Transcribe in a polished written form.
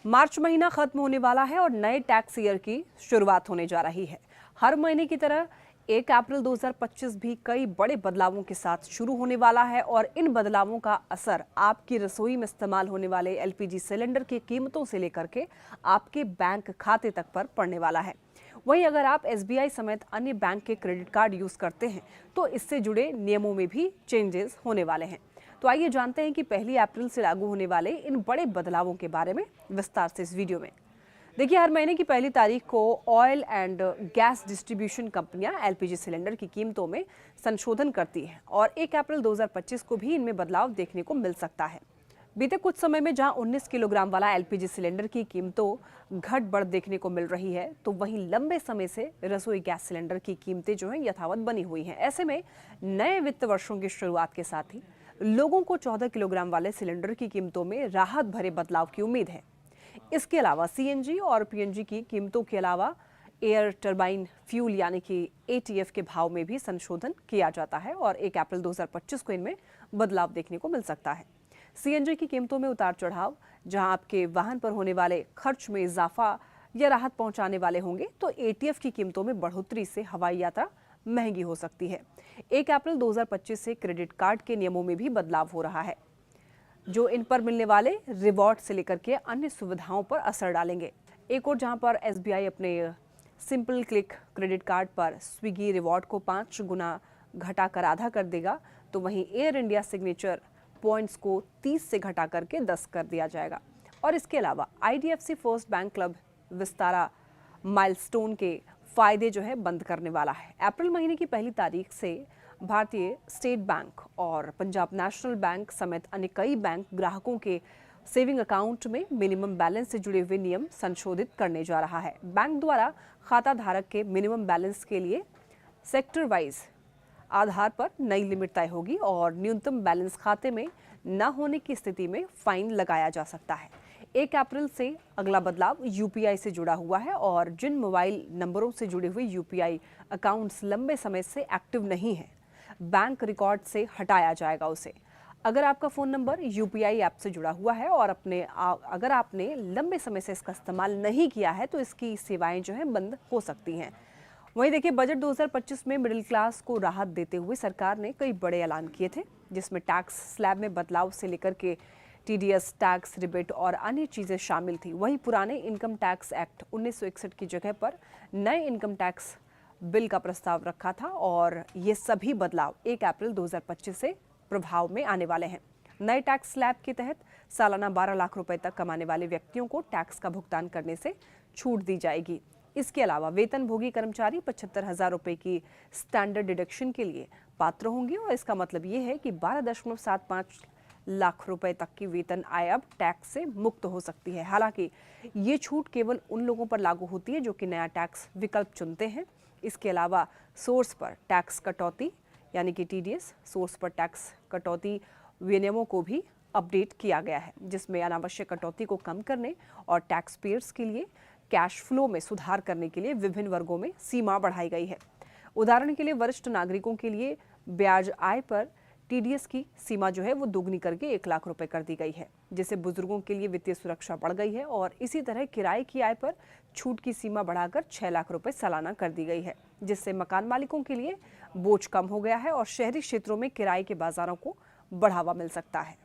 मार्च महीना खत्म होने वाला है और नए टैक्स ईयर की शुरुआत होने जा रही है। हर महीने की तरह 1 अप्रैल 2025 भी कई बड़े बदलावों के साथ शुरू होने वाला है और इन बदलावों का असर आपकी रसोई में इस्तेमाल होने वाले एलपीजी सिलेंडर की कीमतों से लेकर के आपके बैंक खाते तक पर पड़ने वाला है। वहीं अगर आप एसबीआई समेत अन्य बैंक के क्रेडिट कार्ड यूज करते हैं तो इससे जुड़े नियमों में भी चेंजेस होने वाले हैं। तो आइए जानते हैं कि 1 अप्रैल से लागू होने वाले इन बड़े बदलावों के बारे में विस्तार से इस वीडियो में। देखिए, हर महीने की 1 तारीख को ऑयल एंड गैस डिस्ट्रीब्यूशन कंपनियां एलपीजी सिलेंडर की कीमतों में संशोधन करती हैं और 1 अप्रैल 2025 को भी इनमें बदलाव देखने को मिल सकता है। बीते कुछ समय में जहां 19 किलोग्राम वाला एलपीजी सिलेंडर की कीमतों घट बढ़ देखने को मिल रही है, तो वहीं लंबे समय से रसोई गैस सिलेंडर की कीमतें जो हैं यथावत बनी हुई हैं। ऐसे में नए वित्त वर्षों की शुरुआत के साथ ही लोगों को 14 किलोग्राम वाले सिलेंडर की कीमतों में राहत भरे बदलाव की उम्मीद है। इसके अलावा सीएनजी और पीएनजी की कीमतों के अलावा एयर टरबाइन फ्यूल यानी कि एटीएफ के भाव में भी संशोधन किया जाता है और 1 अप्रैल 2025 को इनमें बदलाव देखने को मिल सकता है। सीएनजी की कीमतों में उतार चढ़ाव जहां आपके वाहन पर होने वाले खर्च में इजाफा या राहत पहुंचाने वाले होंगे, तो एटीएफ की कीमतों में बढ़ोतरी से हवाई यात्रा महंगी हो सकती है। 1 अप्रैल 2025 से क्रेडिट कार्ड के नियमों में भी बदलाव हो रहा है, जो इन पर मिलने वाले रिवॉर्ड से लेकर के अन्य सुविधाओं पर असर डालेंगे। एक और जहां पर एसबीआई अपने सिंपल क्लिक क्रेडिट कार्ड पर स्विगी रिवॉर्ड को 5 गुना घटाकर आधा कर देगा, तो वहीं एयर इंडिया सिग्नेचर पॉइंट्स को 30 से घटा करके 10 कर दिया जाएगा। और इसके अलावा IDFC first bank club Vistara milestone के फायदे जो है बंद करने वाला है। अप्रैल महीने की 1 तारीख से भारतीय स्टेट बैंक और पंजाब नेशनल बैंक समेत अन्य कई बैंक ग्राहकों के सेविंग अकाउंट में मिनिमम बैलेंस से जुड़े हुए नियम संशोधित करने जा रहा है। बैंक द्वारा खाता धारक के मिनिमम बैलेंस के लिए सेक्टर वाइज आधार पर नई लिमिट तय होगी और न्यूनतम बैलेंस खाते में न होने की स्थिति में फाइन लगाया जा सकता है। 1 अप्रैल से अगला बदलाव यूपीआई से जुड़ा हुआ है और जिन मोबाइल नंबरों से जुड़े हुए यूपीआई अकाउंट्स लंबे समय से एक्टिव नहीं है, बैंक रिकॉर्ड से हटाया जाएगा उसे। अगर आपका फ़ोन नंबर यूपीआई ऐप से जुड़ा हुआ है और अगर आपने लंबे समय से इसका इस्तेमाल नहीं किया है, तो इसकी सेवाएं जो हैं बंद हो सकती हैं। वहीं देखिए, बजट 2025 में मिडिल क्लास को राहत देते हुए सरकार ने कई बड़े ऐलान किए थे, जिसमें टैक्स स्लैब में बदलाव से लेकर के टीडीएस टैक्स रिबेट और अन्य चीज़ें शामिल थी। वहीं पुराने इनकम टैक्स एक्ट 1961 की जगह पर नए इनकम टैक्स बिल का प्रस्ताव रखा था और ये सभी बदलाव 1 अप्रैल 2025 से प्रभाव में आने वाले हैं। नए टैक्स स्लैब के तहत सालाना 12 लाख रुपए तक कमाने वाले व्यक्तियों को टैक्स का भुगतान करने से छूट दी जाएगी। इसके अलावा वेतनभोगी कर्मचारी 75,000 रुपए की स्टैंडर्ड डिडक्शन के लिए पात्र होंगे और इसका मतलब ये है कि 12.75 लाख रुपए तक की वेतन आय अब टैक्स से मुक्त हो सकती है। हालांकि ये छूट केवल उन लोगों पर लागू होती है जो कि नया टैक्स विकल्प चुनते हैं। इसके अलावा सोर्स पर टैक्स कटौती यानी कि टीडीएस सोर्स पर टैक्स कटौती विनियमों को भी अपडेट किया गया है, जिसमें अनावश्यक कटौती को कम करने और टैक्स पेयर्स के लिए कैश फ्लो में सुधार करने के लिए विभिन्न वर्गों में सीमा बढ़ाई गई है। उदाहरण के लिए वरिष्ठ नागरिकों के लिए ब्याज आय पर टीडीएस की सीमा जो है वो दोगुनी करके 1 लाख रुपए कर दी गई है, जिससे बुजुर्गों के लिए वित्तीय सुरक्षा बढ़ गई है। और इसी तरह किराए की आय पर छूट की सीमा बढ़ाकर 6 लाख रुपए सालाना कर दी गई है, जिससे मकान मालिकों के लिए बोझ कम हो गया है और शहरी क्षेत्रों में किराए के बाजारों को बढ़ावा मिल सकता है।